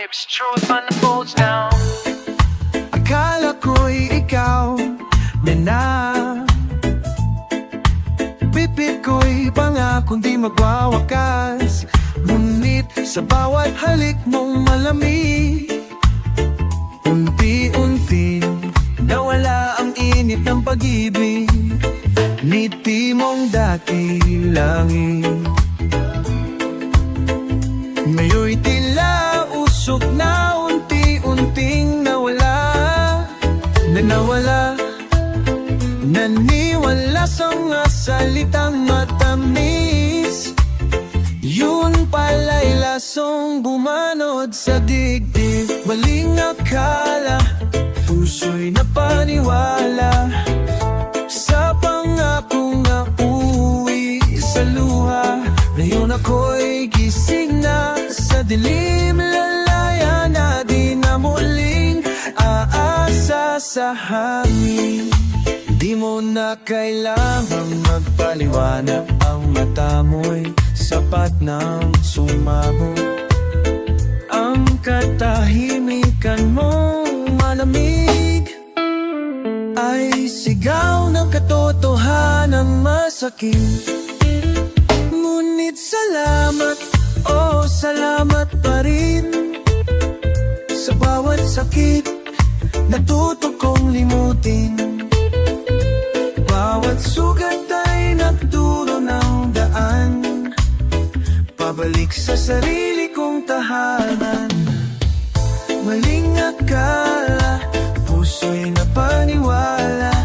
vibes, truth unfolds now. Akala ko'y ikaw na bibig ko'y pangakong di magwawakas, ngunit sa bawat halik mong malamig, unti-unti nawala ang init ng pag-ibig. Ngiti mong dati langit, ngayon'y tila usok na unti-unting nawala. Naniwala sa mga salitang matamis, yun pala'y lasong bumanod sa digdig. Maling akala, puso'y napaniwala sa pangakong na uwi sa luha. Ngayon ako'y gising na sa dilim, lalaya na di na muling aasa sa hangin. Di mo na kailangang magpaliwanag, ang mata mo'y sapat ng sumabog. Ang katahimikan mong malamig ay sigaw ng katotohanang masakit. Ngunit salamat, oh salamat pa rin. Sa bawat sakit, natuto kong limutin. Bawat sugat ay nagturo ng daan, pabalik sa sarili kong tahanan. Maling akala, puso'y napaniwala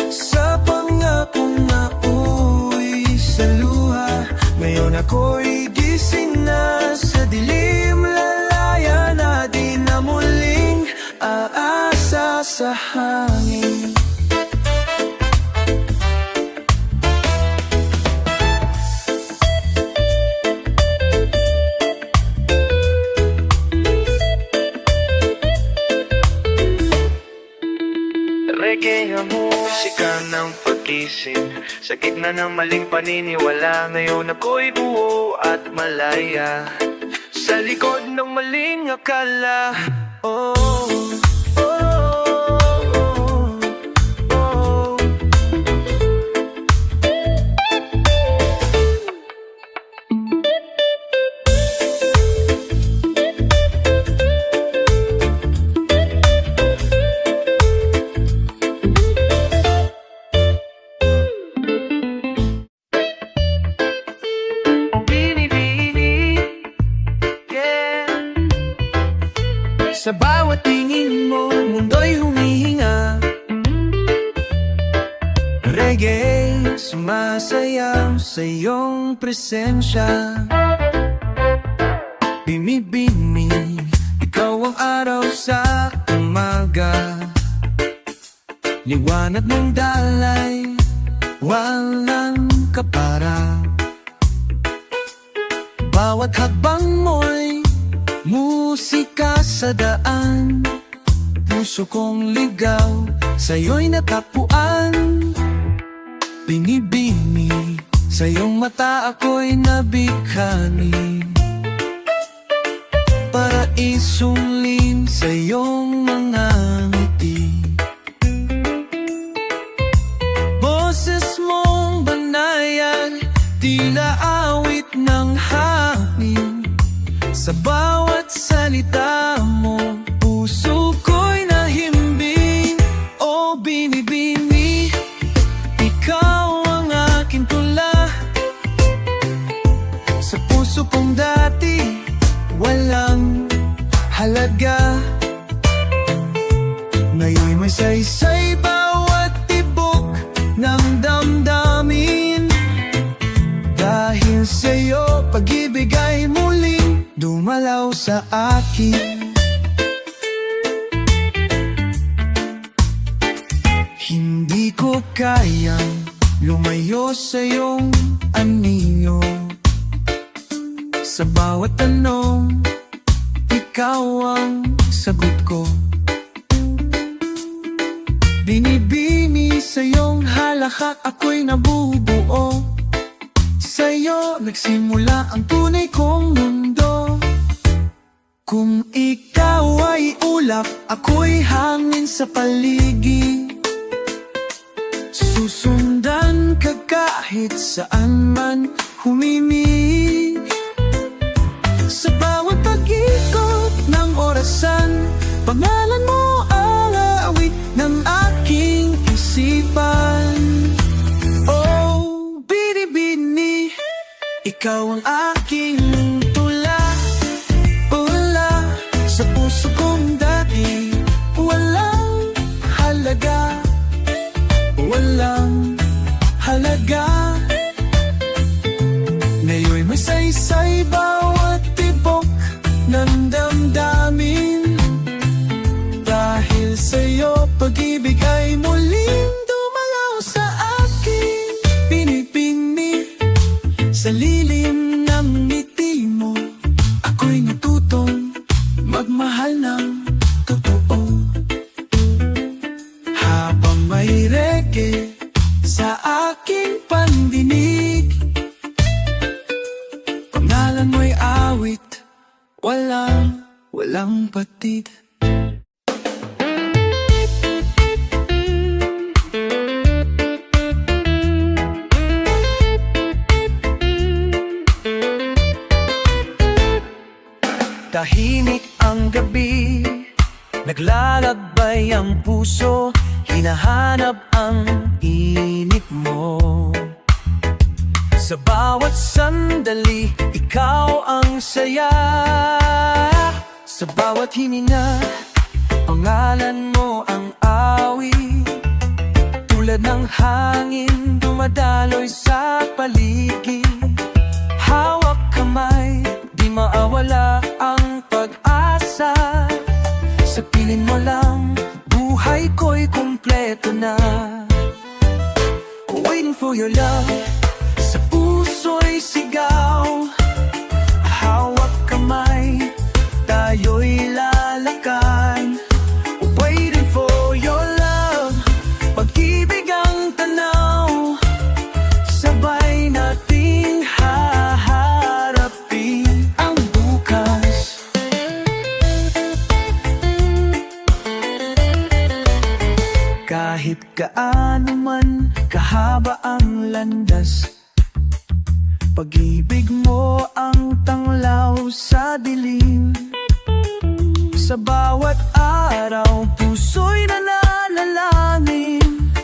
sa pangakong na uwi sa luha. Ngayon ako'y gising na sa dilim, lalaya na di na muling aasa sa hangin. Reggae ang musika ng pag-isip, sa gitna ng maling paniniwala. Ngayon ako'y buo at malaya sa likod ng maling akala. Oh, oh, oh, oh. Sa bawat tingin mo, mundo'y humihinga. Reggae, sumasayaw sa iyong presensya. Bimibini, ikaw ang araw sa umaga. Liwanag ng dalay, walang kapara. Bawat hakbang mo'y musika sa daan. Puso kong ligaw, sa'yo'y natapuan. Binibini, sa iyong mata ako'y nabighani. Paraisong lim sa iyong mga ngiti. Boses mong banayad, tila awit ng hangin. Sa bawat salita mo, puso ko'y nahimbing. O binibini, ikaw ang aking tula. Sa puso kong dati, walang halaga. Ngayon'y may saysay bawat tibok ng damdamin. Dahil sa'yo, pag-ibig ay muling dumalaw sa akin. Hindi ko kayang lumayo sa iyong anino. Sa bawat tanong, ikaw ang sagot ko. Binibini sa iyong halakhak, ako'y nabubuo. Sa'yo nagsimula ang tunay kong mundo. Kung ikaw ay ulap, ako'y hangin sa paligid. Susundan ka kahit saan man humimig. Sa bawat pag-ikot ng orasan, pangalan mo ang awit ng aking isipan. Oh, Binibini, ikaw ang aking tula. Wala sa puso kong dati, walang halaga, walang halaga. Ngayon'y may saysay bawat tibok ng damdamin. Dahil sa'yo, pag-ibig ay muling dumalaw sa aking pinipini. Sa lilim ng ngiti mo, ako'y natutong magmahal ng totoo. Habang may reggae sa aking pandinig, pangalan mo'y awit, walang patid. Tahimik ang gabi, naglalakbay ang puso, hinahanap ang init mo. Sa bawat sandali, ikaw ang saya. Sa bawat hininga, pangalan mo ang awit. Tulad ng hangin, dumadaloy sa paligid. Hawak kamay, di maawala ang pag-asa. Sa piling mo lang, buhay ko'y kumpleto na. Waiting for your love, sa puso'y sigaw. Hawak kamay, tayo'y lalakad. Waiting for your love, pag-ibig ang tanaw. Sabay nating haharapin ang bukas. Kahit kaano man kahaba ang landas, pag-ibig mo ang tanglaw sa dilim. Sa bawat araw, puso'y nananalangin.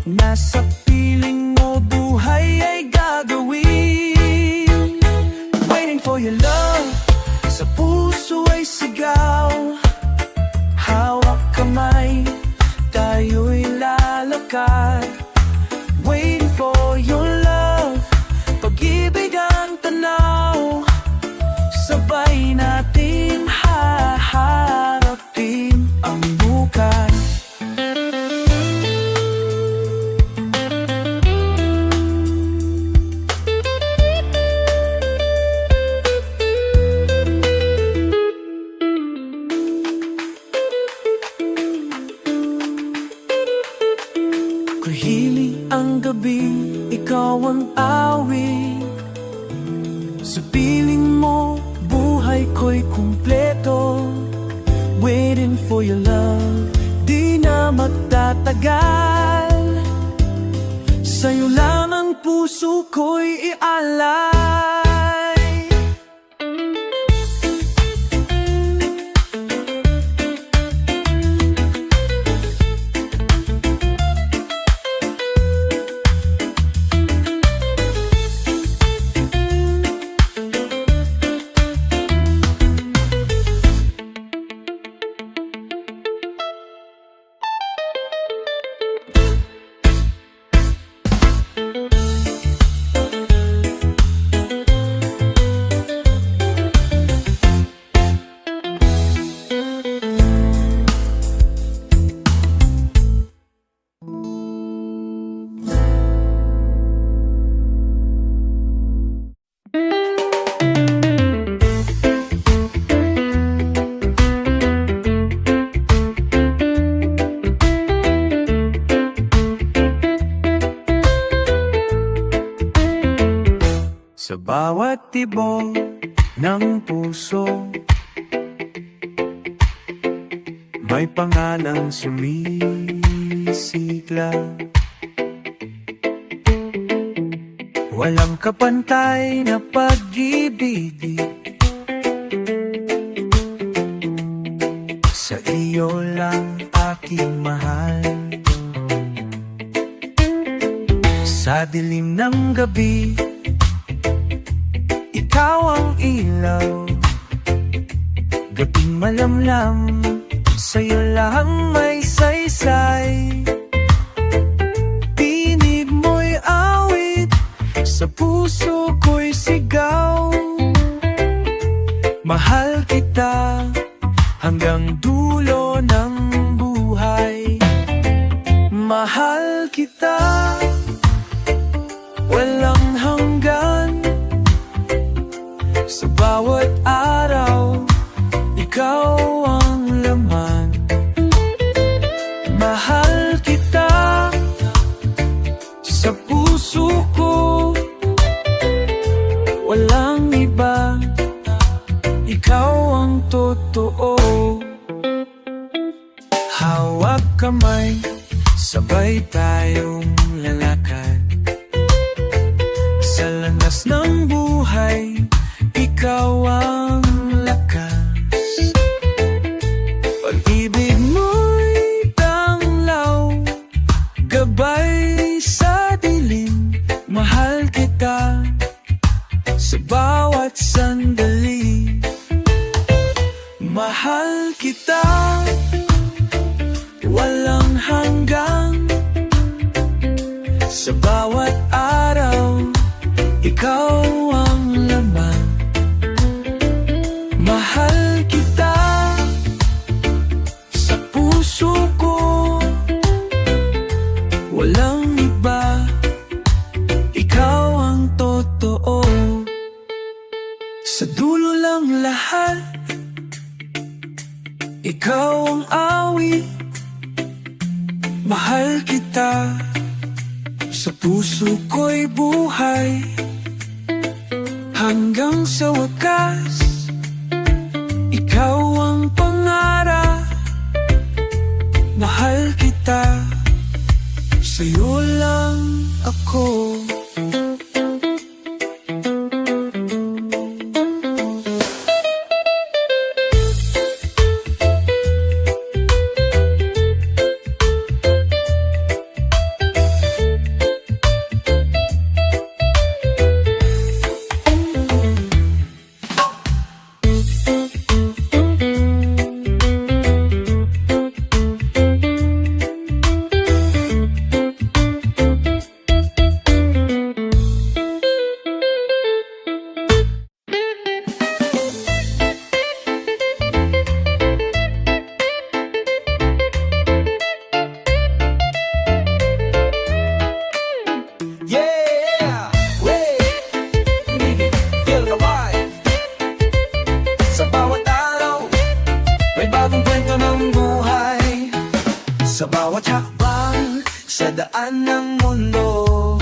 Nasa piling mo, buhay ay gagawin. Waiting for your love, sa puso ay sigaw. Hawak kamay, tayo'y lalakad. Waiting for your love, pag-ibig ang tanaw. Sabay natin haharapin ang bukas. Kuhiling ang gabi, ikaw ang awit. Sa piling mo, buhay ko'y kumpleto. Waiting for your love, di na magtatagal. Sa'yo lang ang puso ko'y ialay. Sa bawat tibok ng puso, may pangalang sumisigla. Walang kapantay na pag-ibig, sa iyo lang aking mahal. Sa dilim ng gabi, ikaw ang ilaw. Gabing malamlam, sa'yo lang may saysay. Tinig mo'y awit, sa puso ko'y sigaw. Mahal kita hanggang dulo ng buhay. Mahal kita, walang hanggan. Sa bawat araw, ikaw ang laman. Mahal kita, sa puso ko, walang iba. Ikaw ang totoo. Hawak kamay, sabay tayong lalakad. Sa landas ng buhay, ikaw ang lakas. Pag-ibig mo'y tanglaw, gabay sa dilim. Mahal kita sa bawat sandali. Mahal kita, walang hanggan. Sa bawat araw, ikaw ang laman. Mahal kita, sa puso ko, walang iba. Ikaw ang totoo. Sa dulo lang lahat, ikaw ang awit. Mahal kita, sa puso ko'y buhay. Hanggang sa wakas, ikaw ang pangarap. Mahal kita, sa'yo lang ako. Sa bawat hakbang, sa daan ng mundo,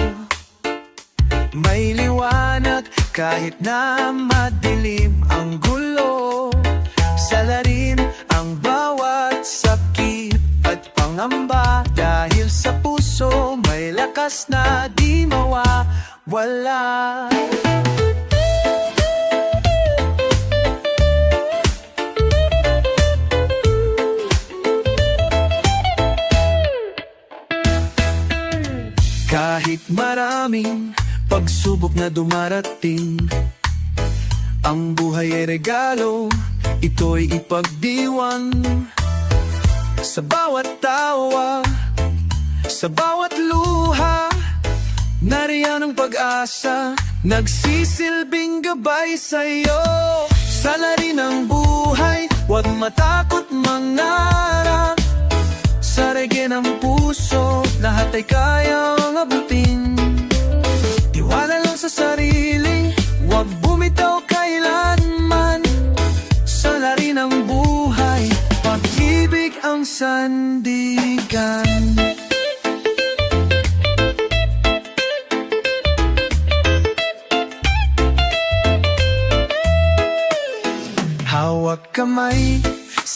may liwanag kahit na madilim ang gulo. Salarin ang bawat sakit at pangamba, dahil sa puso may lakas na di mawawala. Kahit maraming pagsubok na dumarating, ang buhay ay regalo, ito'y ipagdiwang. Sa bawat tawa, sa bawat luha, nariyan ang pag-asa, nagsisilbing gabay sa'yo. Salarin ang buhay, huwag matakot mangarap. Sa reggae ng puso, lahat ay kayang abutin. Tiwala lang sa sarili, huwag bumitaw kailanman. Salarin ang buhay, pag-ibig ang sandigan. Hawak kamay,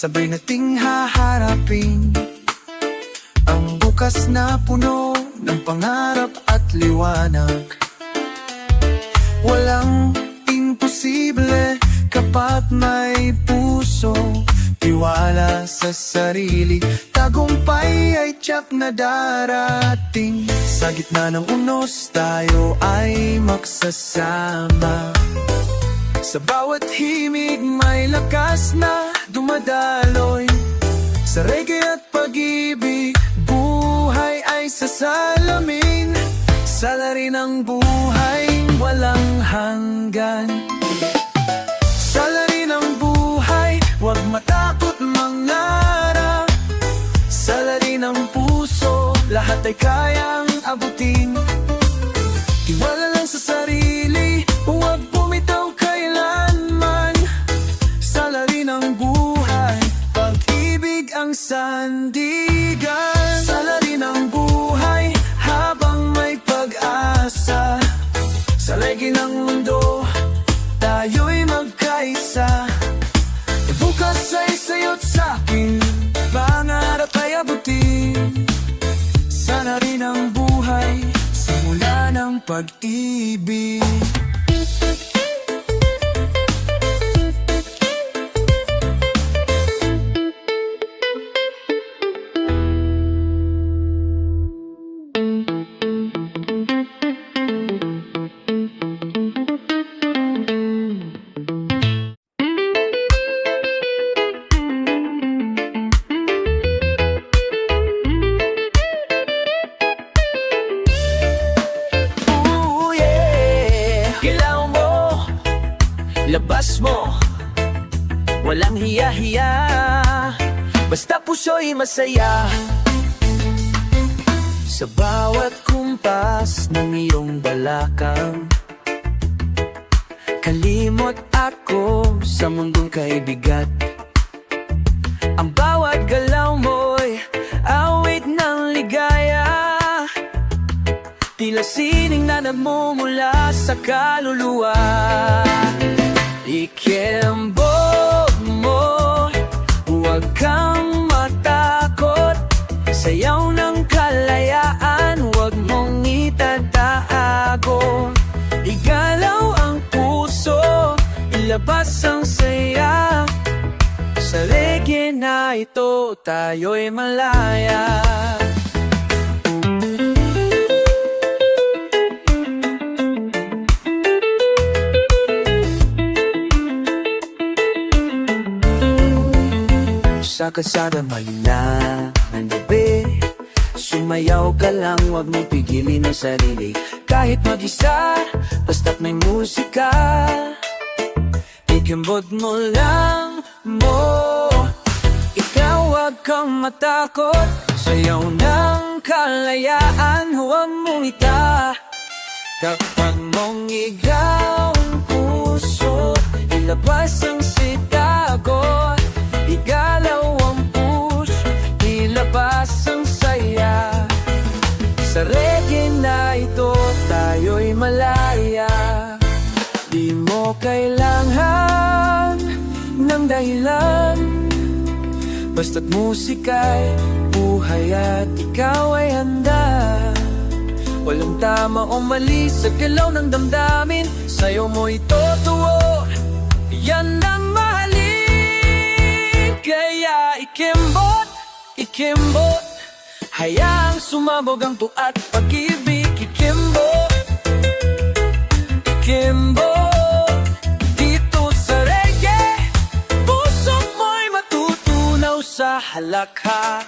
sabay nating haharapin ang bukas na puno ng pangarap at liwanag. Walang imposible kapag may puso, tiwala sa sarili, tagumpay ay tiyak na darating. Sa gitna ng unos tayo ay magsasama. Sa bawat himig may lakas na dumadaloy. Sa reggae at pag-ibig, buhay ay sasalamin. Salari ng buhay, walang hanggan. Salari ng buhay, huwag matakot mangarap. Salari ng puso, lahat ay kayang abutin. Tiwala lang sa sarili, huwag bumitaw kailanman. Salari ng buhay, pag-ibig ang sandigan. Salari ng buhay, habang may pag-asa. Sa legi ng mundo, tayo'y magkaisa. Bukas ay sa'yo't sa'kin, pangarap ay abutin. Sana rin ang buhay, simula ng pag-ibig. Labas mo, walang hiya-hiya, basta puso'y masaya. Sa bawat kumpas ng iyong balakang, kalimot ako sa mundong kaibigat. Ang bawat galaw mo'y awit ng ligaya, tila sining na namumula sa kaluluwa. Ikembot mo, huwag kang matakot. Sayaw ng kalayaan, huwag mong itatago. Igalaw ang puso, ilabas ang saya. Sa reggae na ito, tayo'y malaya. Sa kalsada malina ng gabi, sumayaw ka lang, huwag mong pigilin ang sarili. Kahit mag-isa, basta't may musika, ikembot mo lang mo. Ikaw huwag kang matakot, sayaw ng kalayaan, huwag mong ita. Kapag mong igaw ang puso, ilabas ang sitagot. Igalaw ang push, ilabas ang saya. Sa reggae na ito, tayo'y malaya. Di mo kailangan ng dahilan, basta't musika'y buhay at ikaw ay handa. Walang tama o mali sa galaw ng damdamin, sa'yo mo ito tuwo, yan ang mahalin. Kaya ikembot, ikembot, hayaang sumabog ang tuat pag-ibig. Ikembot, ikembot, dito sa reggae, puso mo'y matutunaw sa halakha.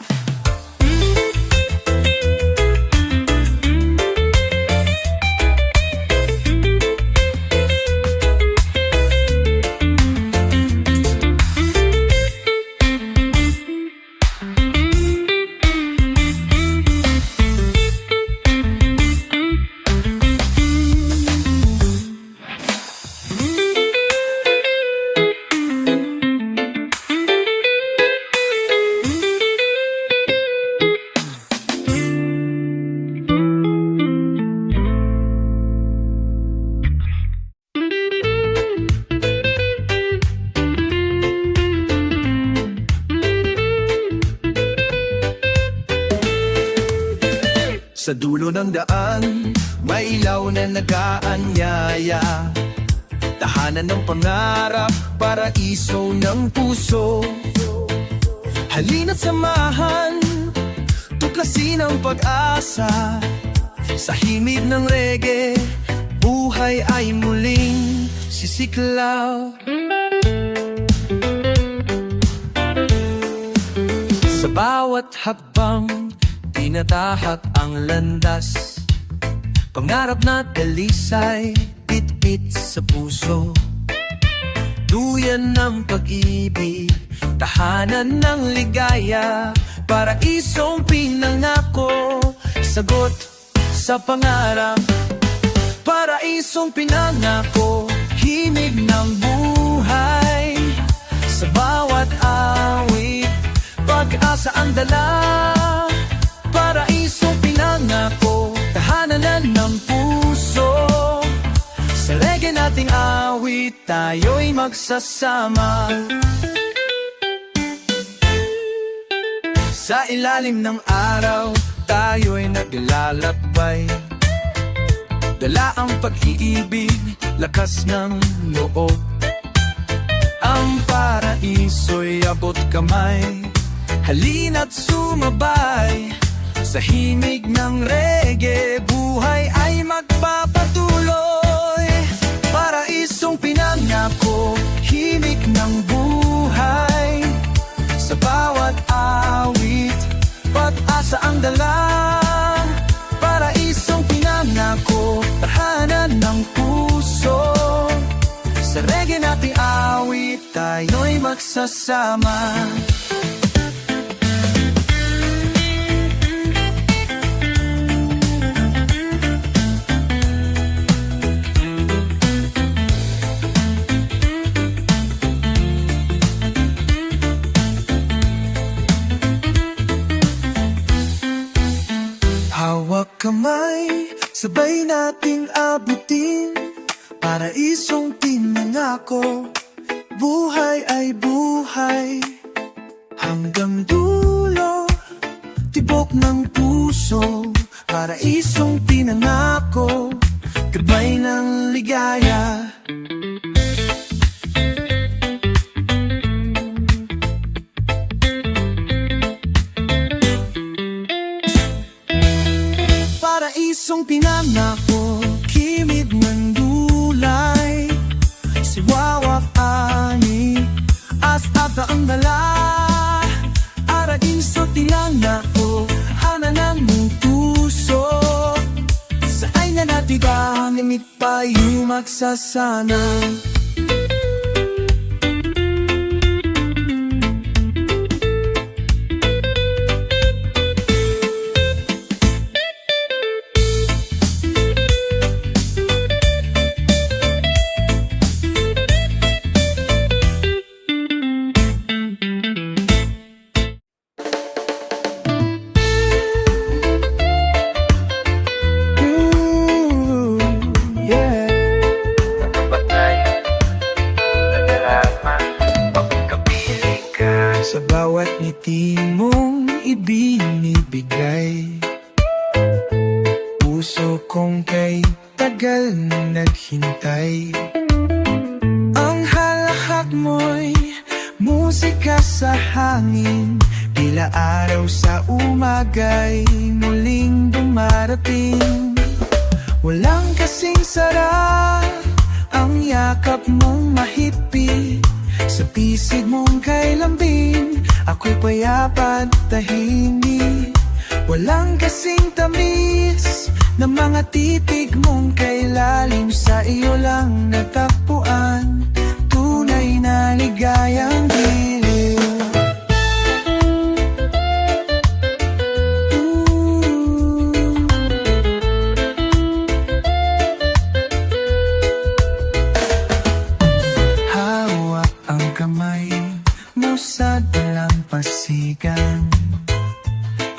Sa dulo ng daan, may ilaw na nag-aanyaya. Tahanan ng pangarap, paraiso ng puso. Halina't samahan, tuklasin ang pag-asa. Sa himig ng reggae, buhay ay muling sisiklaw. Sa bawat hakbang, tinatahak ang landas. Pangarap na dalisay, pit-pit sa puso. Duyan ng pag-ibig, tahanan ng ligaya, paraisong pinangako, sagot sa pangarap. Paraisong pinangako, himig ng buhay. Sa bawat awit, pag-asa ang dala. Paraisong pinangako, tahanan ng puso. Sa reggae nating awit, tayo'y magsasama. Sa ilalim ng araw, tayo'y naglalakbay. Dala ang pag-iibig, lakas ng loob. Ang paraiso'y abot kamay. Halina't sumabay. Sa himig ng reggae, buhay ay magpapatuloy. Paraisong pinangako, himig ng buhay. Sa bawat awit, pag-asa ang dala. Paraisong pinangako, tahanan ng puso. Sa reggae nating awit, tayo'y magsasama. Hawak kamay, sabay nating abutin. Paraisong pinangako, buhay ay buhay. Hanggang dulo, tibok ng puso. Paraisong pinangako, gabay ng ligaya. Paraisong pinangako, kimig ng dulay. Siwawak ani, as-ata ang dala. Aragin sa tinangako, hananan mong puso. Sa ay na natin ka, nimit pa yung magsasana. Sa bawat ngiti mong ibinibigay, puso kong kay tagal naghintay. Ang halahak mo'y musika sa hangin, tila araw sa umaga'y muling dumarating. Walang kasing sarap ang yakap mong mahigpit. Sa pisig mong kay lambing, ako'y payapa at tahimik. Walang kasing tamis na mga titig mong kay lalim. Sa iyo lang natagpuan, tunay na ligayang giliw. Sa dalampasigan,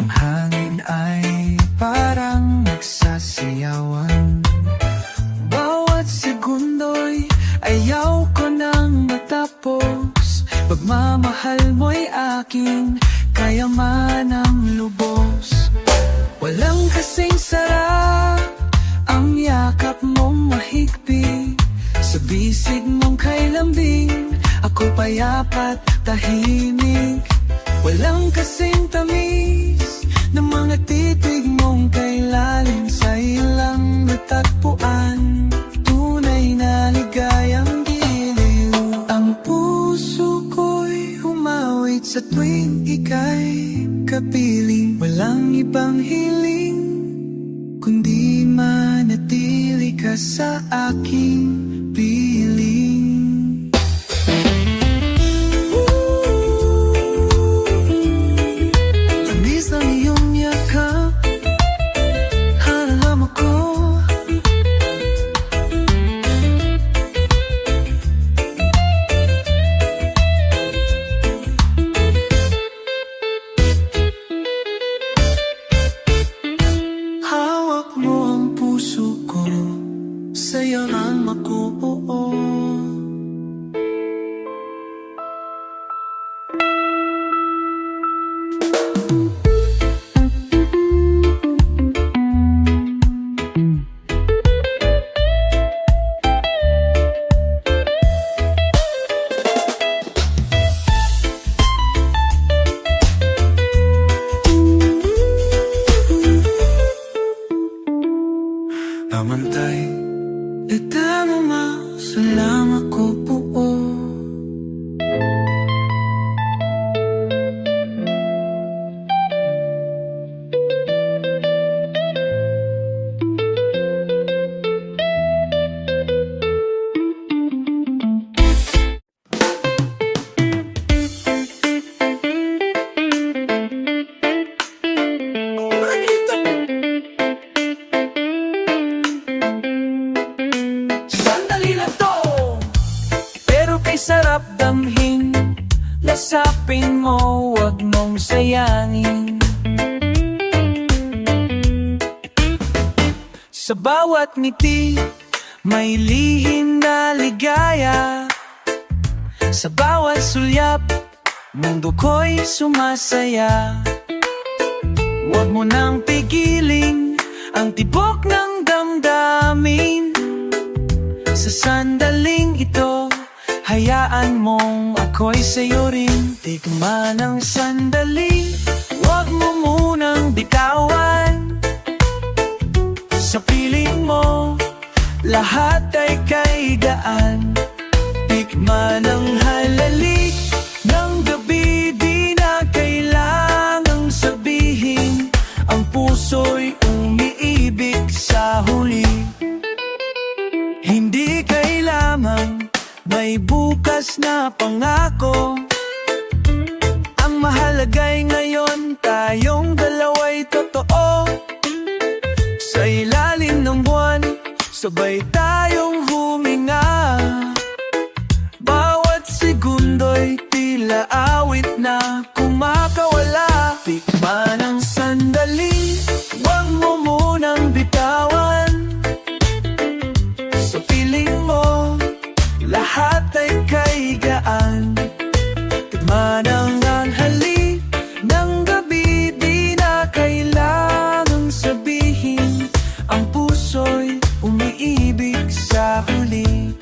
ang hangin ay parang nagsasayawan. Bawat segundo'y ayaw ko nang matapos. Pagmamahal mo'y aking kayaman ang lubos. Walang kasing sarap ang yakap mong mahigpit, sa bisig mong kay lambing ako payapat tahimik. Walang kasing tamis ng mga titig mong kay lalim, sa ilang natagpuan tunay na ligayang giliw. Ang puso ko'y humawit sa tuwing ika'y kapiling, walang ibang hiling kundi manatili ka sa aking piling. Tamis ng iyong yakap, halam ako. Hawak mo ang puso ko, sa'yo ang makuoo. Pamantay, itama mo salamat ko buo. Sandali lang to, pero kay sarap damhin, lasapin mo, wag mong sayangin. Sa bawat ngiti, may lihim na ligaya. Sa bawat sulyap, mundo ko'y sumasaya. Huwag mo nang pigiling ang tibok ng damdamin. Sa sandaling ito, hayaan mong ako'y sa'yo rin. Tikman ang sandali, huwag mo munang bitawan. Sa piling mo, lahat ay kaigaan. Tikman ang halalik ng gabi, di na kailangang sabihin. Ang puso'y umiibig sa huli. Hindi kailangan may bukas na pangako. Ang mahalaga'y ngayon, tayong dalawa'y totoo. Sa ilalim ng buwan, sabay tayong huminga. Bawat segundo'y tila awit na kumakawala. Tikman ang sandali, huwag mo munang bitawan. Sa piling mo, lahat ay kaigaan. Tikman ang anghali ng gabi, di na kailangang sabihin. Ang puso'y umiibig sa huli.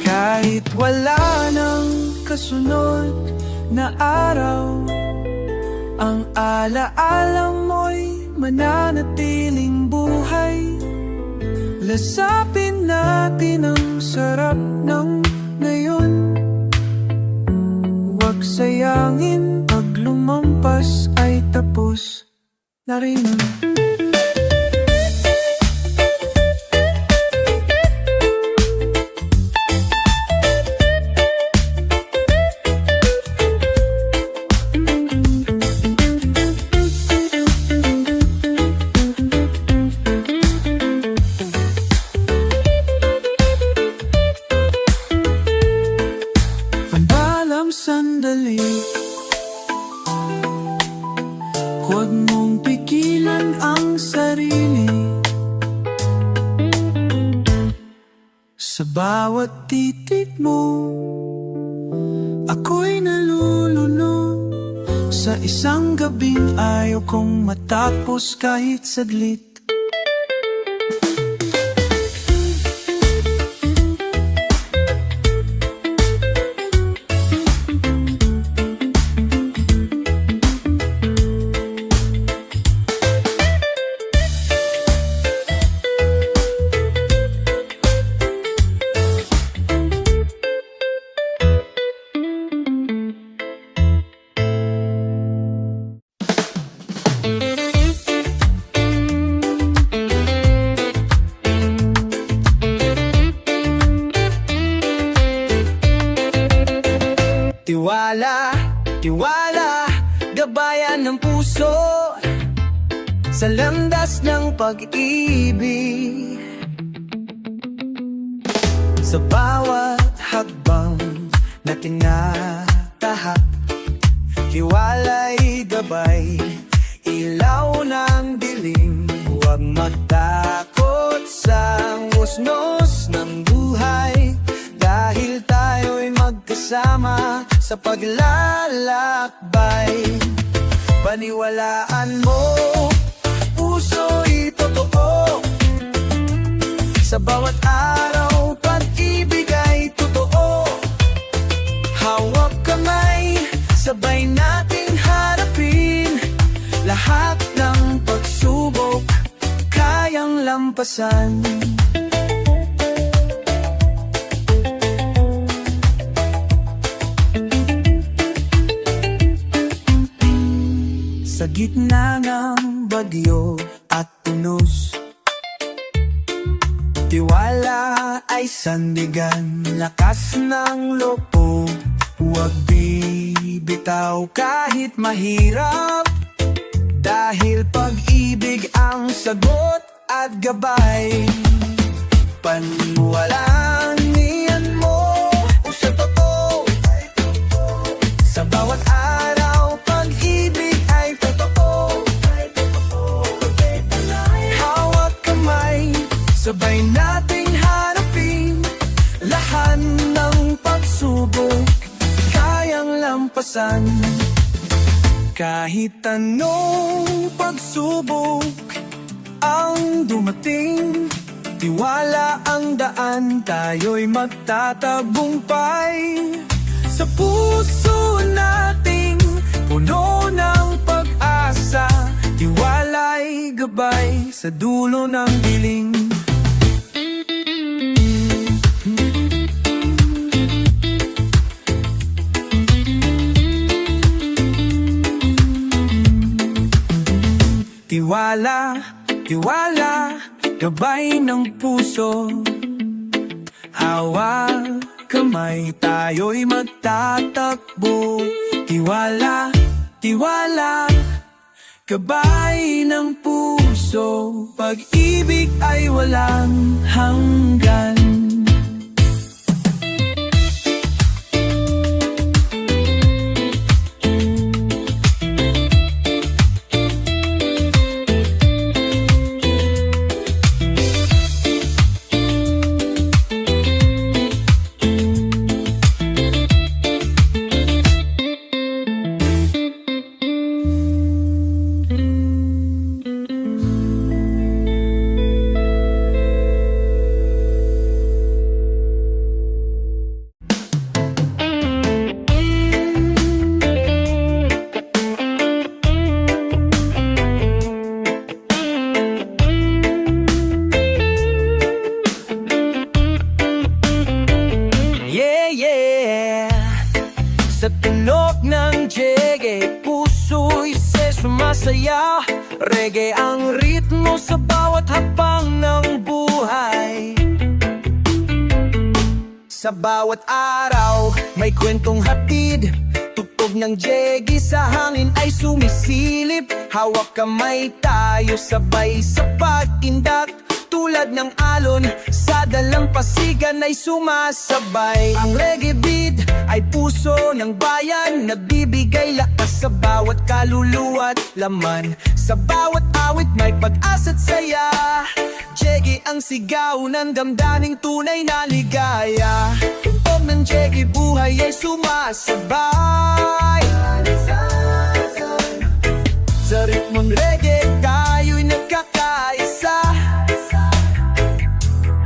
Kahit wala nang kasunod na araw, ang alaala mo'y mananatiling buhay. Lasapin natin ang sarap ng ngayon. Huwag sayangin, pag lumampas ay tapos na rin. Sandali, huwag mong pigilan ang sarili. Sa bawat titig mo, ako'y nalulunod. Sa isang gabing ayaw kong matapos kahit saglit. Tiwala, tiwala, gabayan ng puso sa landas ng pag-ibig. Sa bawat hakbang na tinatahak, tiwala'y gabay, ilaw ng dilim. Huwag matakot sa usnos ng buhay, dahil tayo'y magkasama sa paglalakbay. Paniwalaan mo, puso'y totoo. Sa bawat araw, pag-ibig ay totoo. Hawak kamay, sabay nating harapin. Lahat ng pagsubok, kayang lampasan. Sa gitna ng bagyo at unos, tiwala ay sandigan, lakas ng loob. Huwag bibitaw kahit mahirap, dahil pag-ibig ang sagot at gabay. Paniwalaan niyan mo sa totoo. Sa bawat araw, pag-ibig ay totoo. Hawak kamay, sabay nating harapin. Lahat ng pagsubok, kayang lampasan. Kahit anong pagsubok ang dumating, tiwala ang daan, tayo'y magtatagumpay. Sa puso nating puno ng pag-asa, tiwala'y gabay sa dulo ng dilim. Tiwala, tiwala, gabay ng puso. Hawak kamay, tayo'y magtatakbo. Tiwala, tiwala, gabay ng puso. Pag-ibig ay walang hanggan. Sa tunog ng jege, puso'y sumasaya. Reggae ang ritmo sa bawat hakbang ng buhay. Sa bawat araw, may kwentong hatid. Tugtog ng jege sa hangin ay sumisilip. Hawak kamay tayo sabay sa pag-indak. Tulad ng alon, sa dalampasigan ay sumasabay. Ang reggae beat ay puso ng bayan, nagbibigay lakas sa bawat kaluluwa't laman. Sa bawat awit may pag-asa't saya. Jeggy ang sigaw ng damdaming tunay na ligaya. Tugtog ng jeggy, buhay ay sumasabay. Sa ritmong reggae, tayo'y nagkakaisa.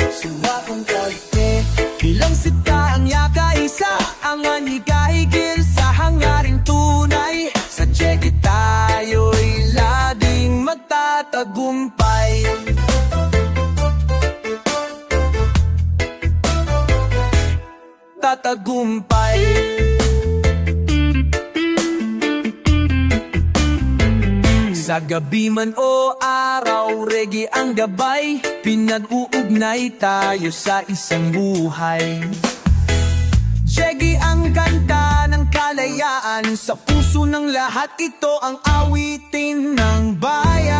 Suwakong kalite, bilang sita ang yakaisa. Ang anigahigil sa hangaring tunay. Sa Jedi tayo'y laging magtatagumpay. Tatagumpay. Sa gabi man o araw, reggae ang gabay. Pinag-uugnay tayo sa isang buhay. Reggae ang kanta ng kalayaan. Sa puso ng lahat, ito ang awitin ng bayan.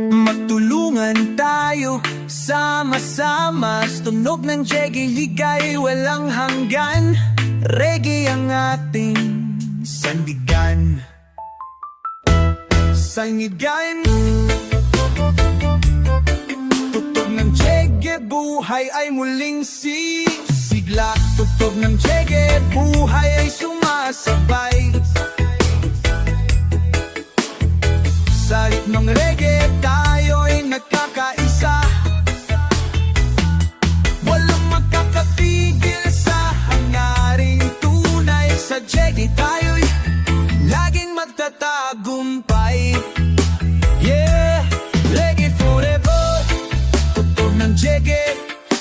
Magtulungan tayo, sama-sama. Tunog ng reggae, ligay walang hanggan. Reggae ang ating sandigan. Sandigan. Tunog ng reggae, buhay ay muling sisigla. Tunog ng reggae, buhay ay sumasabay. Sa ritmong reggae, tayo'y nagkakaisa. Walang makakatigil sa hangaring tunay. Sa reggae, tayo'y laging magtatagumpay. Yeah, reggae forever. Tunog ng reggae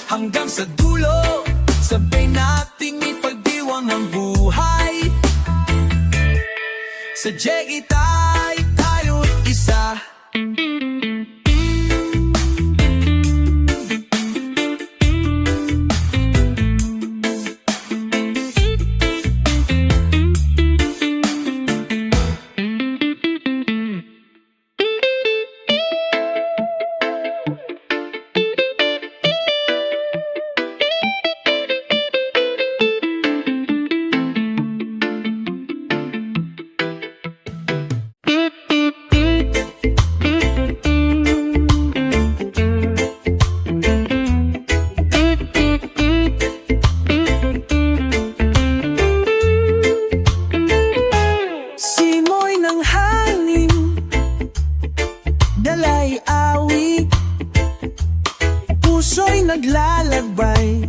hanggang sa dulo. Sabay nating ipagdiwang ang buhay. Sa reggae, tayo'y isa. Simoy ng hangin, dalay awit, puso'y naglalakbay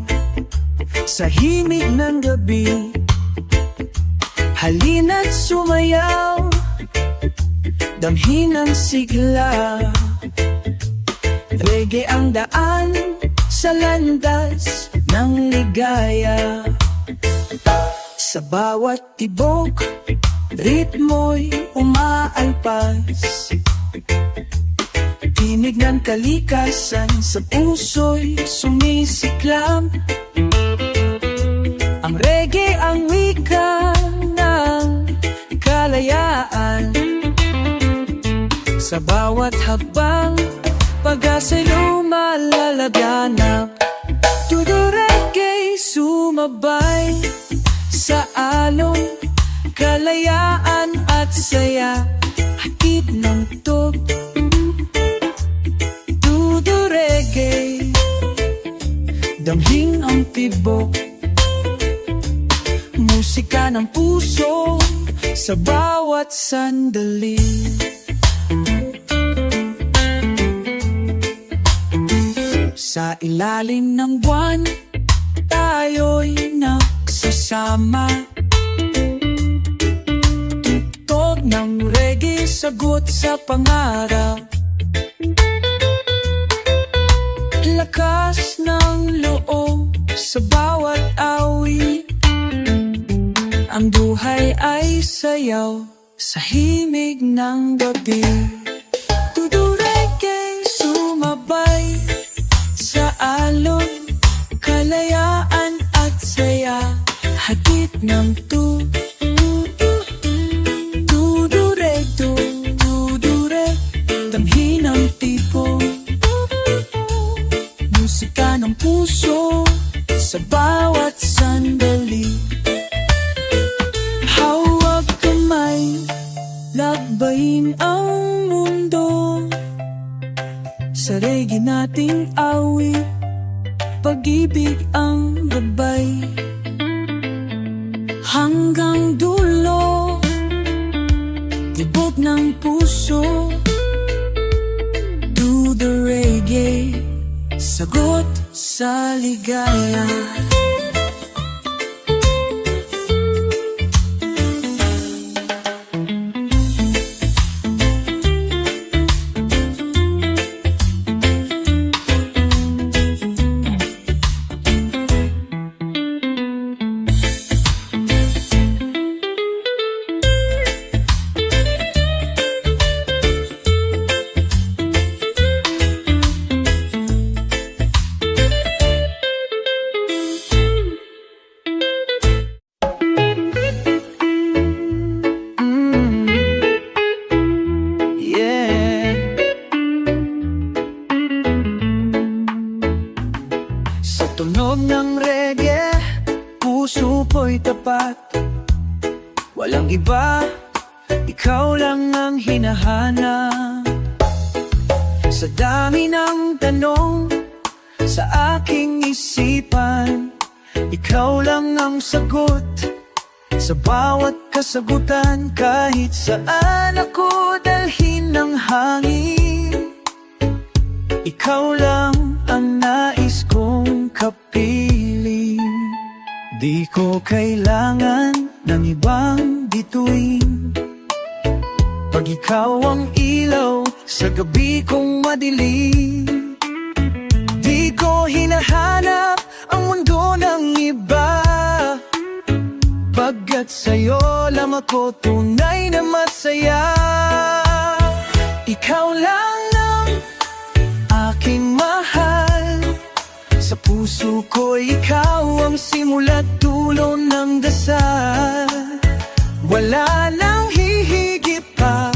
sa himig ng gabi. Halina't sumayaw, damhin ang sigla. Reggae ang daan sa landas ng ligaya. Sa bawat tibok, ritmo'y umaalpas. Tinig ng kalikasan sa puso'y sumisiklam. Ang reggae ang wika ng kalayaan. Sa bawat hakbang, pag-asa'y lumalalaganap. Todo reggae sumabay sa alon, kalayaan at saya. Hatid ng tug, todo reggae, damhin ang tibok. Musika ng puso sa bawat sandali. Sa ilalim ng buwan, tayo'y nagsasama. Tugtog ng reggae, sagot sa pangarap. Lakas ng loob sa bawat awit. Ang buhay ay sayaw sa himig ng gabi. Todo reggae sumabay sa alon, kalayaan at saya. Hatid ng tudureg, damhin ang tipo. Musika ng puso sa bawat sandali. Hawag kamay, lakbayin ang mundo. Sa reggae nating awit, pag-ibig ang gabay. hanggang dulo, tibok ng puso. Do the reggae, sagot sa ligaya. Yeah. Sa tunog ng reggae, puso ko'y tapat. Walang iba, ikaw lang ang hinahanap. Sa dami ng tanong sa aking isipan, ikaw lang ang sagot. Sa bawat kasagutan, kahit saan ako dalhin ng hangin, ikaw lang ang nais kong kapiling. Di ko kailangan ng ibang bituin, pag ikaw ang ilaw sa gabi kong madilim. Di ko hinahanap ang mundo ng iba, pagkat sa'yo lang ako tunay na masaya. Ikaw lang ang aking mahal, sa puso ko ikaw ang simula't dulo ng dasal. Wala nang hihigit pa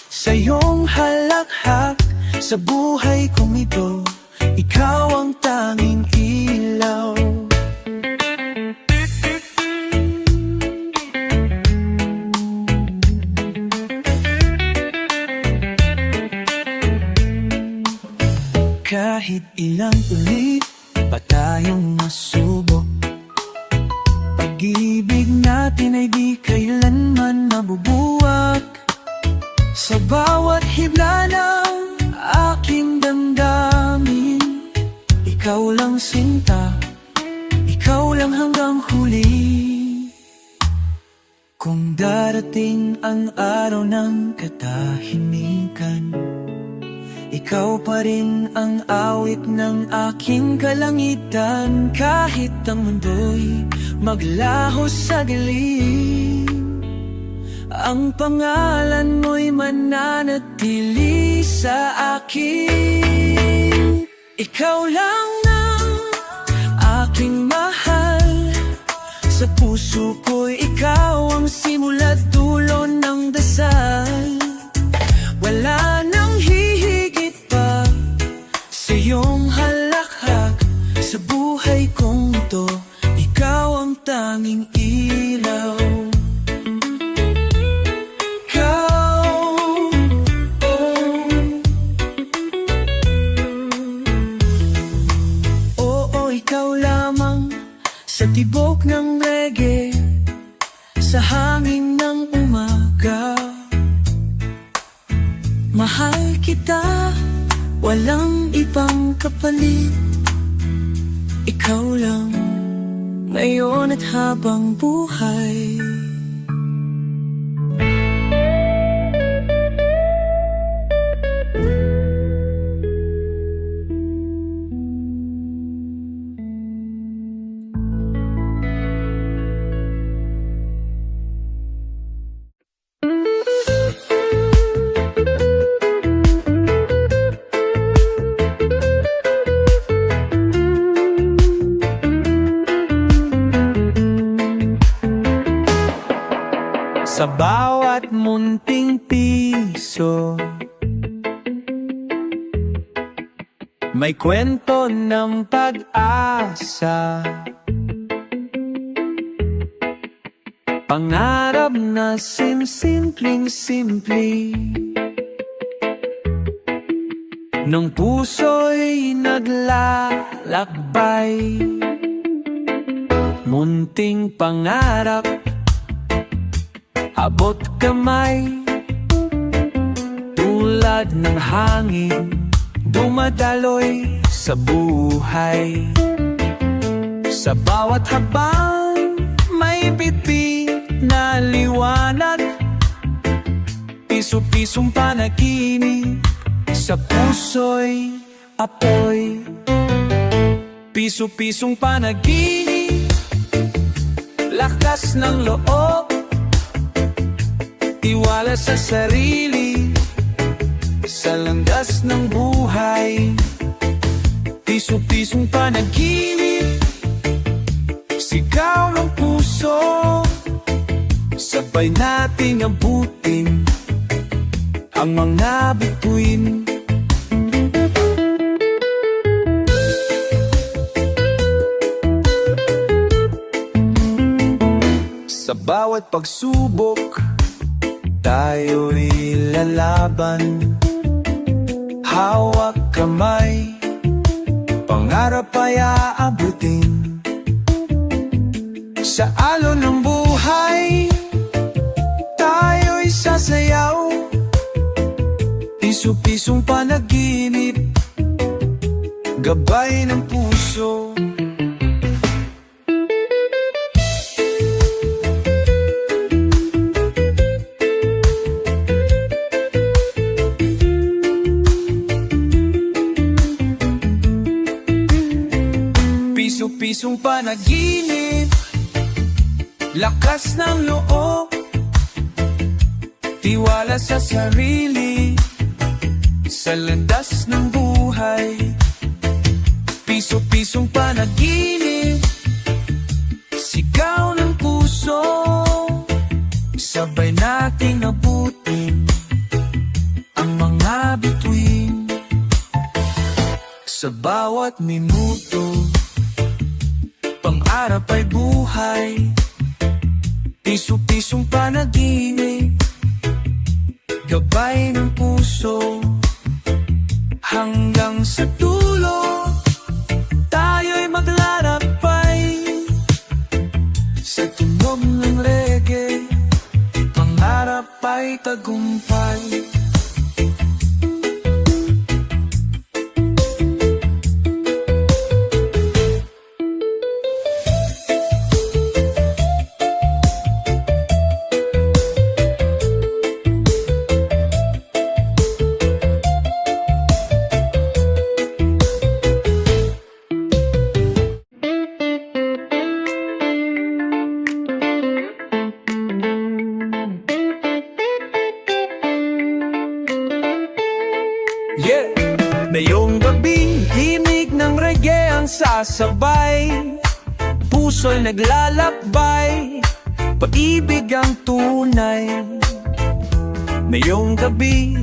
sa iyong halakhak sa buhay kong ito. Ikaw ang tanging ilaw. Kahit ilang ulit pa tayong masubok, pag-ibig natin ay di kailanman mabubuwag. Sa bawat hibla ng aking damdamin, ikaw lang sinta, ikaw lang hanggang huli. Kung darating ang araw ng katahimikan, ikaw pa rin ang awit ng aking kalangitan. Kahit ang mundo'y maglaho sa dilim, ang pangalan mo'y mananatili sa akin. Ikaw lang ang aking mahal, sa puso ko'y ikaw ang simula't dulo ng dasal. Wala nang hihigit pa sa iyong halakhak sa buhay kong ito. Ikaw ang tanging ilaw. Sa tibok ng reggae, sa hangin ng umaga, mahal kita, walang ibang kapalit. Ikaw lang, ngayon at habang buhay. Sa bawat munting piso, may kwento ng pag-asa, pangarap na simpleng-simple, nung puso'y naglalakbay. munting pangarap, abot kamay, tulad ng hangin, dumadaloy sa buhay. Sa bawat habang may bitbit na liwanag, piso-pisong panaginip, sa puso'y apoy. Piso-pisong panaginip, lakas ng loob, tiwala sa sarili, sa landas ng buhay. Piso-pisong panaginip, sigaw ng puso, sabay nating abutin ang mga bituin. Sa bawat pagsubok, tayo'y lalaban. Hawak kamay, pangarap ay aabutin. Sa alon ng buhay, tayo'y sasayaw. Piso-pisong panaginip, gabay ng puso. Piso-pisong panaginip, lakas ng loob, tiwala sa sarili, sa landas ng buhay. Piso-pisong panaginip, sigaw ng puso, sabay nating abutin ang mga bituin. Sa bawat minuto, pangarap ay buhay. Piso-pisong panaginip, gabay ng puso. Hanggang sa dulo, tayo'y maglalakbay. Sa tunog ng reggae, pangarap ay tagumpay. Yeah! Ngayong gabi, tinig ng reggae ang sasabay. Puso'y naglalakbay, pag-ibig ang tunay. Ngayong gabi,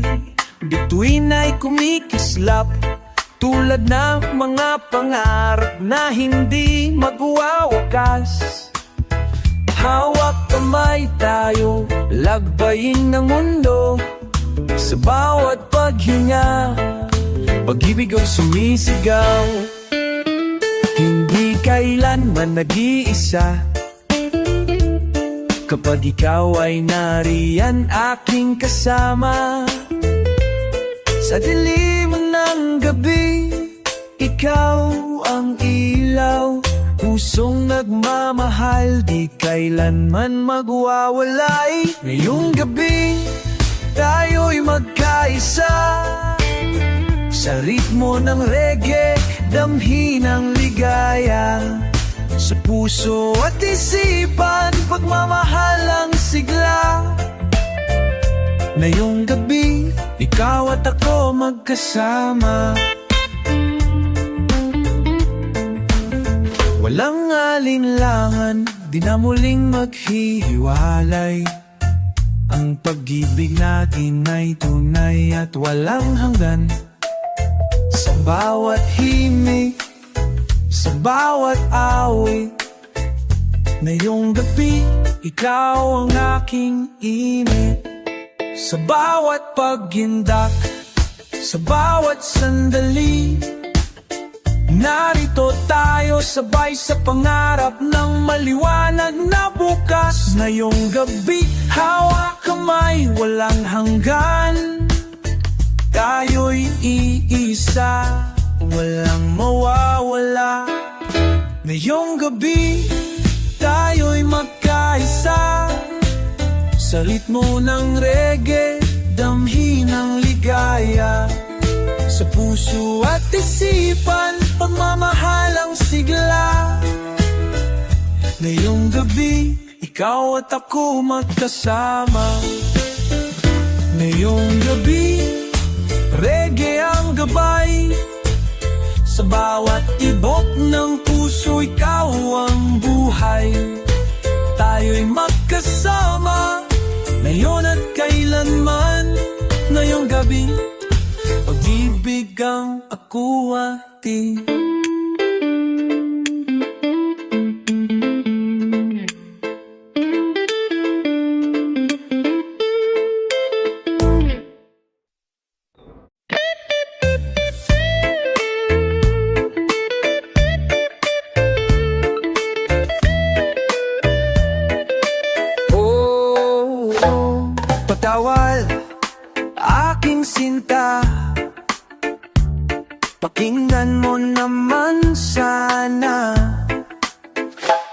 bituin ay kumikislap, tulad ng mga pangarap na hindi magwawakas. Hawak kamay tayo, lagbayin ng mundo. Sa bawat paghinga, pag-ibig ang sumisigaw. Hindi kailanman nag-iisa, kapag ikaw ay nariyan aking kasama. Sa dilim ng gabi, ikaw ang ilaw. Pusong nagmamahal, di kailanman magwawalay. Ngayong gabi, tayo'y magkaisa. Sa ritmo ng reggae, damhin ang ligaya. Sa puso at isipan, pagmamahal ang sigla. Ngayong gabi, ikaw at ako magkasama. Walang alinlangan, di na muling maghihiwalay. Ang pag-ibig natin ay tunay at walang hanggan. Sa bawat himig, sa bawat awit, ngayong gabi, ikaw ang aking init. Sa bawat paghindak, sa bawat sandali, Narito tayo sabay sa pangarap ng maliwanag na bukas. Ngayong gabi, hawak kamay, walang hanggan. Tayo'y iisa, walang mawawala. Ngayong gabi, tayo'y magkaisa. Sa ritmo ng reggae, damhin ang ligaya. Sa puso at isipan, pagmamahalang sigla. Ngayong gabi, ikaw at ako magkasama. Ngayong gabi, reggae ang gabay. Sa bawat ibok ng puso, ikaw ang buhay. Tayo'y magkasama, ngayon at kailanman. Ngayong gabi, pag-ibig ang akuati. Patawal, aking sinta. Pakinggan mo naman sana.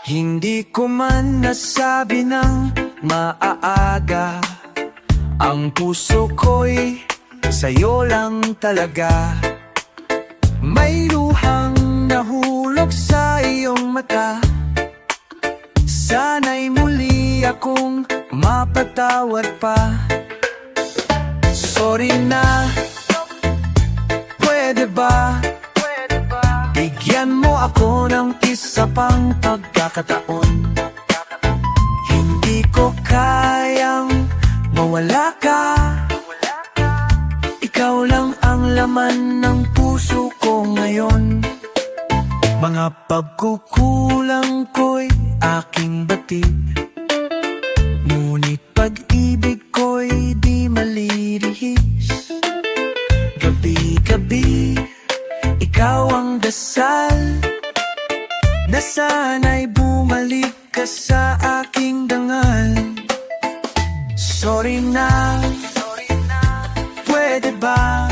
Hindi ko man nasabi ng maaga. Ang puso ko'y sa'yo lang talaga. May luhang nahulog sa iyong mata. Sana'y muli akong mapatawad pa. Sorry na, pwede ba? Bigyan mo ako ng isa pang pagkakataon. Hindi ko kayang mawala ka. Ikaw lang ang laman ng puso ko ngayon. Mga pagkukulang ko'y aking batid. Ngunit pag-ibig ko'y di malilihis. Gabi-gabi, ikaw ang dasal na sana'y bumalik ka sa aking dangal. Sorry na, pwede ba?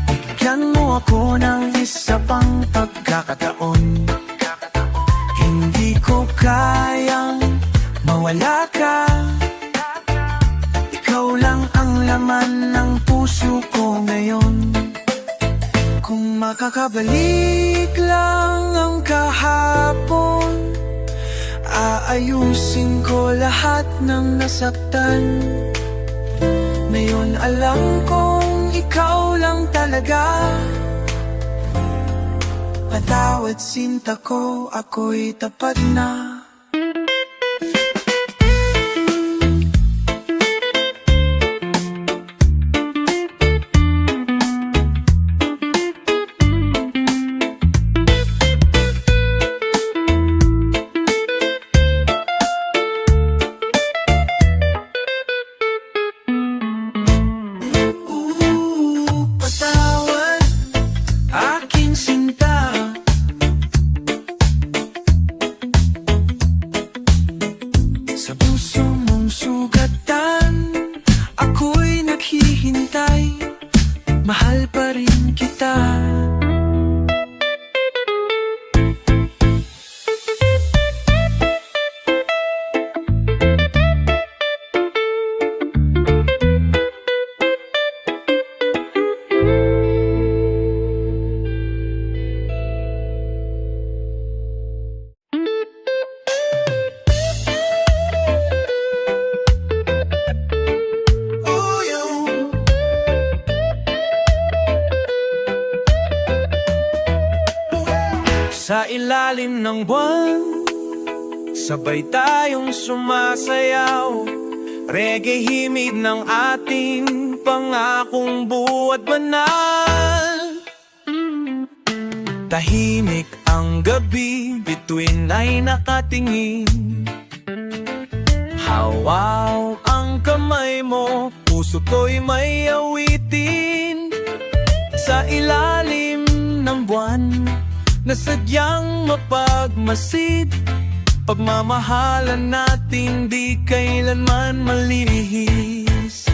Bigyan mo ako ng isa pang pagkakataon. Hindi ko kayang mawala ka. Ikaw lang ang laman ng puso ko ngayon. Kung makakabalik lang ang kahapon, aayusin ko lahat ng nasaktan. Ngayon alam kong ikaw lang talaga. Patawad sinta ko, ako'y tapat na. Patawad, aking sinta. Sa puso mong sugatan, ako'y naghihintay. Mahal pa rin kita. Sa ilalim ng buwan, sabay tayong sumasayaw. Reggae himig ng ating pangakong buhat banal. Tahimik ang gabi, bituin ay nakatingin. Hawaw ang kamay mo, puso ko'y may awitin. Sa ilalim ng ng buwan na sadyang mapagmasid. Pagmamahalan natin di kailanman malihis.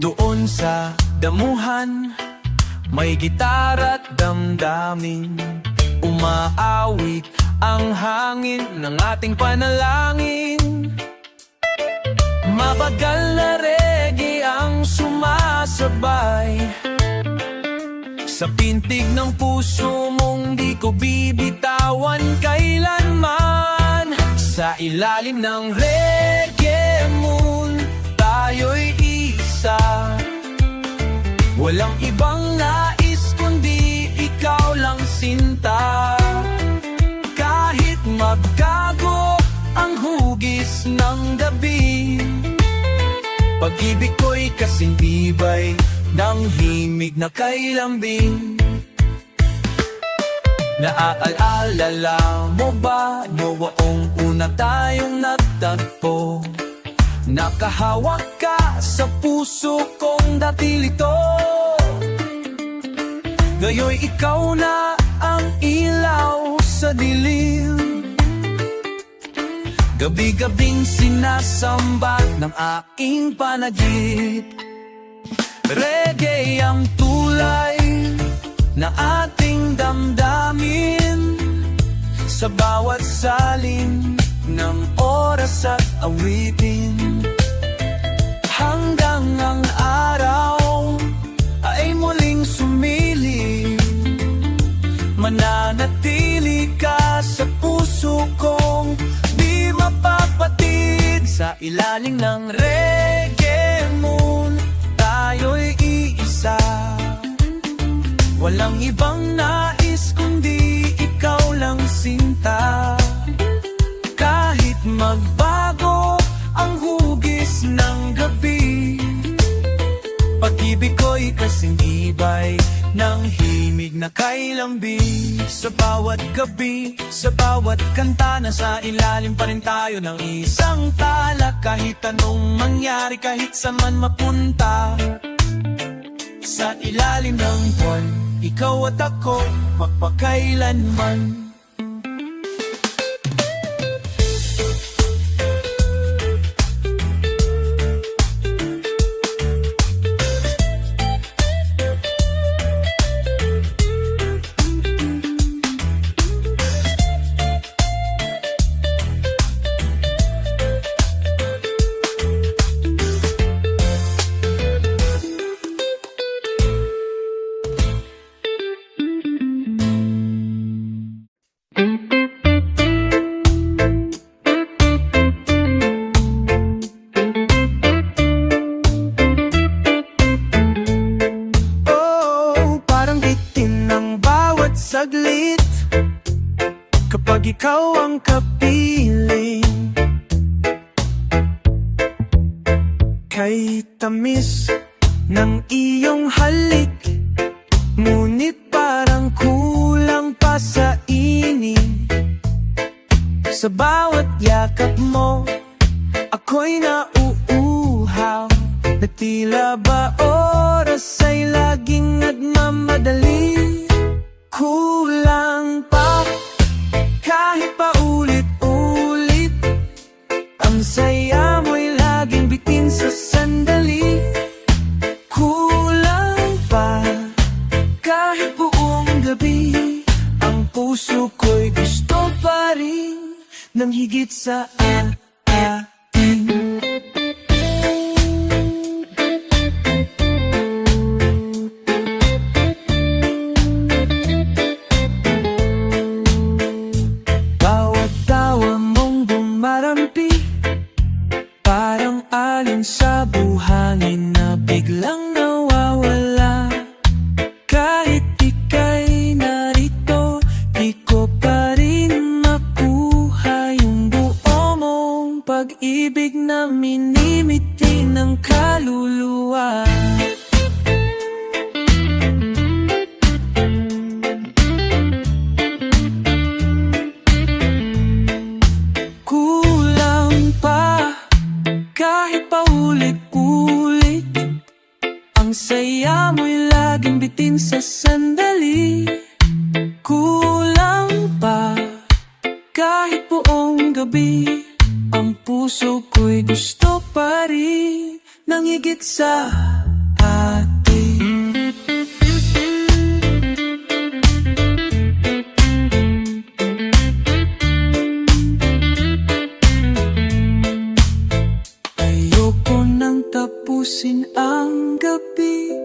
Doon sa damuhan, may gitara at damdamin. Umaawit ang hangin ng ating panalangin. Mabagal na reggae ang sumasabay sa pintig ng puso mong di ko bibitawan kailanman. Sa ilalim ng reggae moon, tayo'y isa. Walang ibang nais kundi ikaw lang sinta. Kahit magkago ang hugis ng gabi, pag-ibig ko'y kasing tibay ng himig na kay lambing. Naaalala mo ba noong una tayong nagtagpo? Nakahawak ka sa puso kong dati lito. Ngayon ikaw na ang ilaw sa dilim. Gabi-gabing sinasambat ng aking panagip. Reggae ang tulay na ating damdamin sa bawat salin ng oras at awitin. Hanggang ang araw ay muling sumilip, mananatili ka sa puso kong di mapapatid. Sa ilalim ng reggae moon, tayo'y iisa. Walang ibang nais kundi ikaw lang sinta. Kahit magbago ang hugis ng gabi, pag-ibig ko'y kasing tibay ng himig na kay lambing. Sa bawat gabi, sa bawat kanta, nasa ilalim pa rin tayo ng isang tala. Kahit anong mangyari, kahit saan man mapunta, sa ilalim ng buwan, ikaw at ako magpakailanman. Saglit kapag ikaw ang kapiling, kay tamis ng iyong halik, ngunit parang kulang pa sa ini. Sa bawat yakap mo, ako'y nauuhaw, na tila ba oras ay laging nagmamadali. Kulang pa, kahit pa ulit-ulit, ang saya mo'y laging bitin sa sandali. Kulang pa, kahit buong gabi, ang puso ko'y gusto pa rin ng higit sa atin. Parang alin sa buhangin na biglang nawawala. Kahit ika'y narito, di ko pa rin makuha yung buo mong pag-ibig na minimiti ng kaluluwa. Kahit pa ulit-ulit, ang saya mo'y laging bitin sa sandali. puso ko'y gusto pa rin ng higit sa atin. Ayoko nang tapusin ang gabi,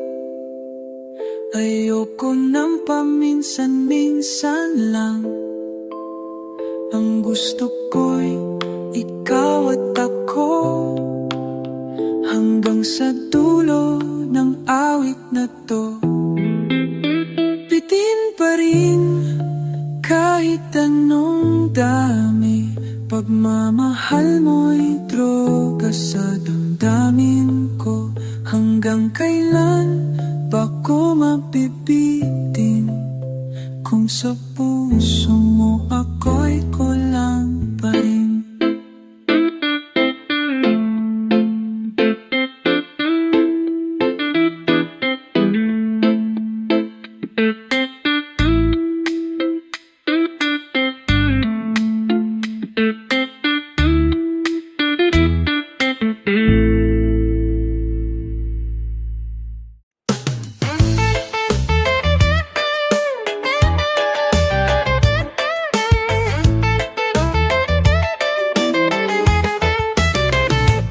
ayoko nang paminsan-minsan lang. Ang gusto ko'y ikaw at ako, hanggang sa dulo ng awit na to. Bitin pa rin kahit anong dami, pagmamahal mo'y droga sa damdamin ko. Hanggang kailan ba ko mabibitin kung sa puso mo ako'y kulang pa rin?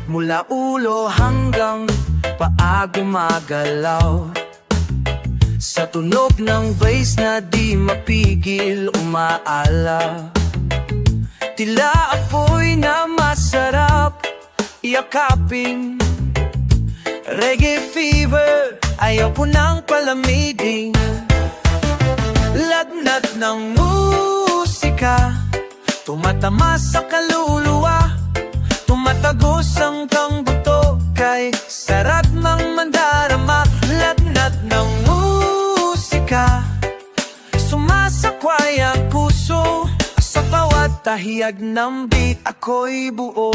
Mula ulo hanggang paa gumagalaw, sa tunog ng bass na di mapigil umaala. Tila apoy na masarap yakapin, reggae fever, ayaw ko nang palamigin. Lagnat ng musika, tumatama sa kaluluwa, tumatagos ang buto, kay sarap mang mandarama. Lagnat ng musika, sumasakway ang puso, sa bawat tahiyag ng beat ako'y buo.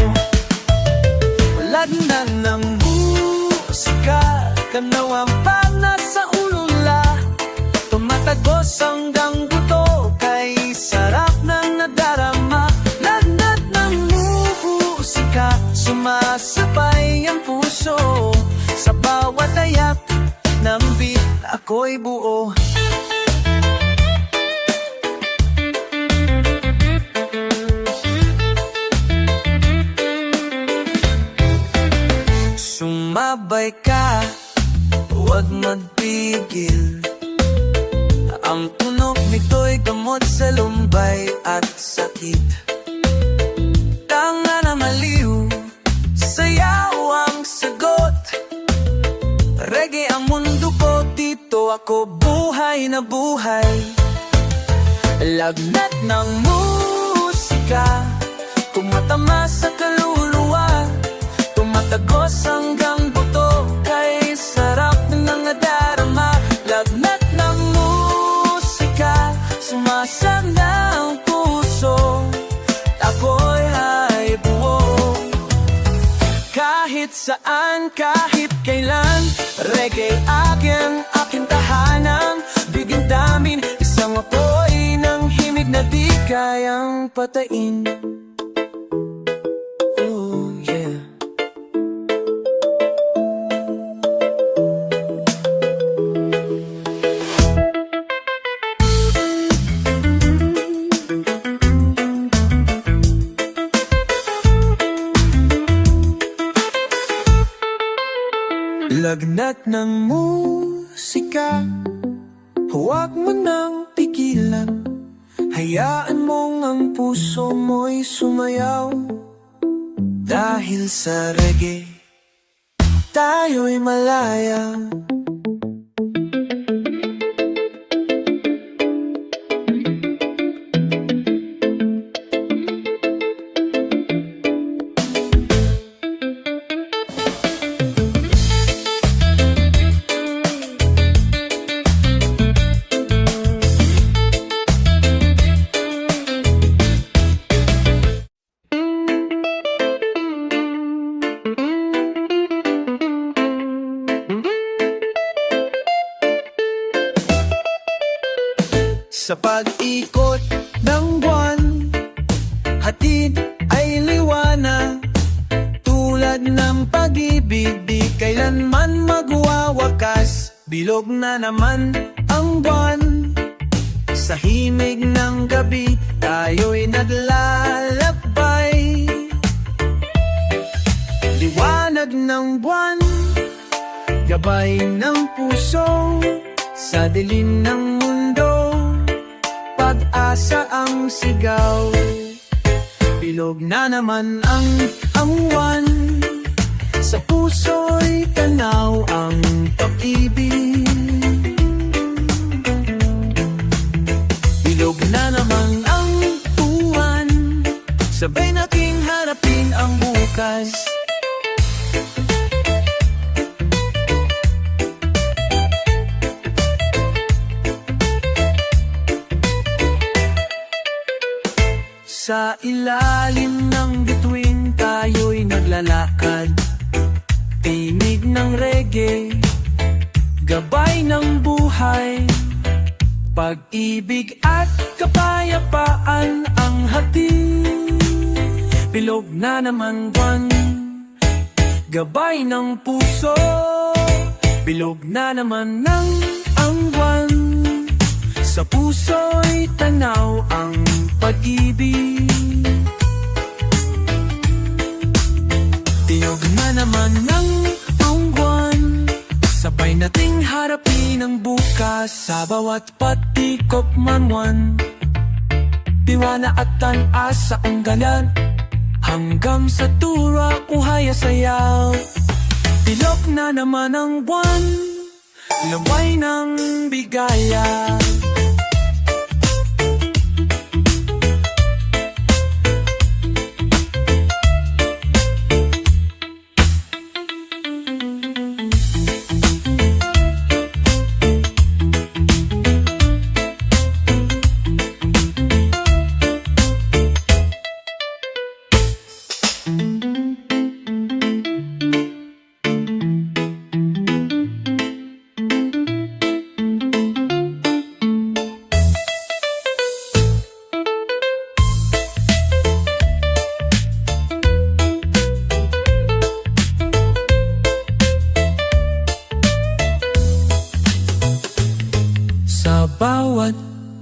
Lagnat ng musika, kanaw ang pag nasa ulula, tumatagos hanggang buto, kay sarap ng nadarama. Lagnat ng musika, sumasabay ang puso, sa bawat tayak ng beat ako'y buo. Sumabay ka, huwag magpigil, ang tunog nito'y gamot sa lumbay at sakit. Tanga na maliw, sayaw ang sagot, reggae ang mundo ko, dito ako buhay na buhay. Lagnat ng musika, tumatama sa kaluluwa, tumatagos hanggang buto, kay sarap ng nadarama. Lagnat ng musika, sumasagna ang puso, ako'y ay buo. Kahit saan, kahit kailan, reggae aking tahanan. Biging damin, isang apoy ng himig na di kayang patayin. Oh yeah. Lagnat ng musika, huwag mo nang pigilan, hayaan mong ang puso mo'y sumayaw. Dahil sa reggae, tayo'y malaya. Sa pag-ikot ng buwan, hatid ay liwanag, kailanman magwawakas. Bilog na naman ang buwan, sa himig ng gabi tayo'y naglalakbay. Liwanag ng buwan, gabay ng puso, sa dilim ng mundo, pag-asa ang sigaw. Bilog na naman ang buwan, sa puso'y tanaw ang pag-ibig. Bilog na naman ang buwan, sabay nating harapin ang bukas. Sa ilalim ng bituin tayo'y naglalakad, tinig ng reggae, gabay ng buhay, pag-ibig at kapayapaan ang hatid. Bilog na naman buwan, gabay ng puso, bilog na naman ang buwan, sa puso'y tanaw ang pag-ibig. Tiyog na naman ang buwan, sabay nating harapin ang bukas. Sa bawat patikop manwan, diwana at tanas sa unggalan, hanggang sa tura kuhaya sayaw. Tilok na naman ang buwan, laway ng bigaya. Sa bawat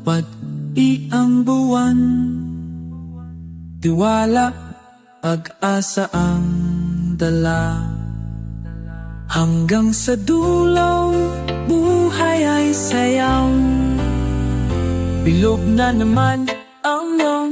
pag-iang buwan, tiwala, pag-asa ang dala. Hanggang sa dulo, buhay ay sayaw. Bilog na naman ang buwan,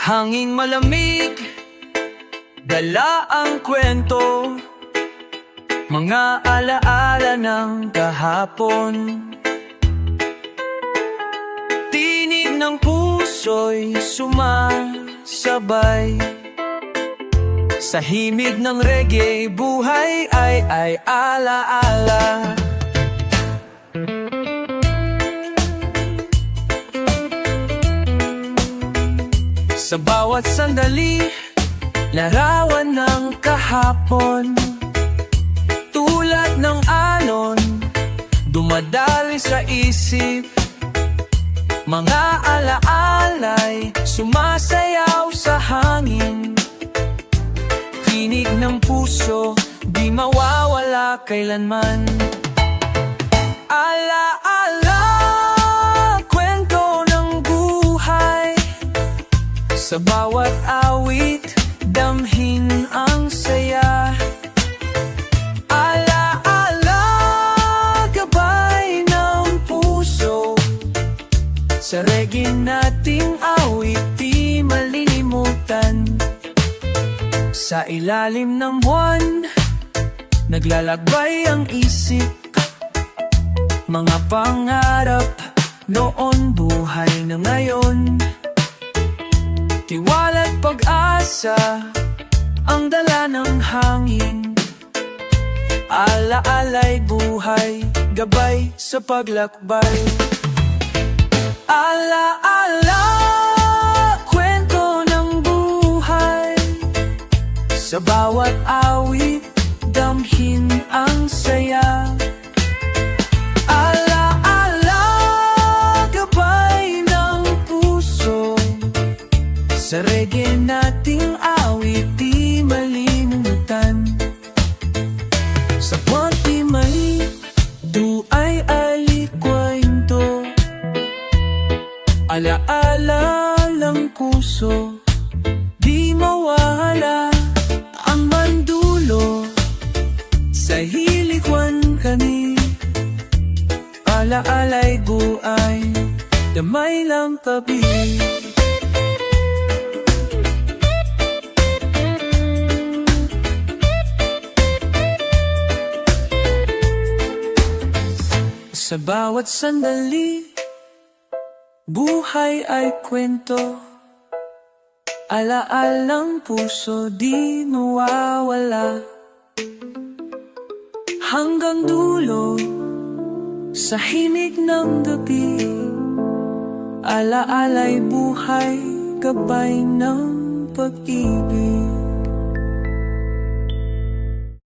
hanging malamig, dala ang kwento, mga alaala ng kahapon. Tinig ng puso'y sumasabay, sa himig ng reggae, buhay ay alaala. Sa bawat sandali, larawan ng kahapon, tulad ng alon, dumadali sa isip. Mga alaalay, sumasayaw sa hangin. Tinig ng puso, di mawawala kailanman. Alaala, kwento ng buhay, sa bawat awit, damhin ang saya. Alaala, gabay ng puso, sa reggae nating awit, di malilimutan. Sa ilalim ng buwan, naglalakbay ang isip. Mga pangarap noon, buhay na ngayon. Tiwala't pag-asa pag-asa ang dala ng hangin. Ala-alay buhay, gabay sa paglakbay. Ala-ala, kwento ng buhay. Sa bawat awit, damhin ang saya. Ala-ala, gabay ng puso. Sa reggae nating awit, di malimutan. Sa pati may duay alikwento. Ala-ala lang puso, di mawala ang mandulo. Sa hilikwan kani, ala-alay buay, damay lang tabi. Sa bawat sandali, buhay ay kwento. Ala-alang puso di mawawala. Hanggang dulo, sa himig ng gabi, ala-alay buhay, gabay ng pag-ibig.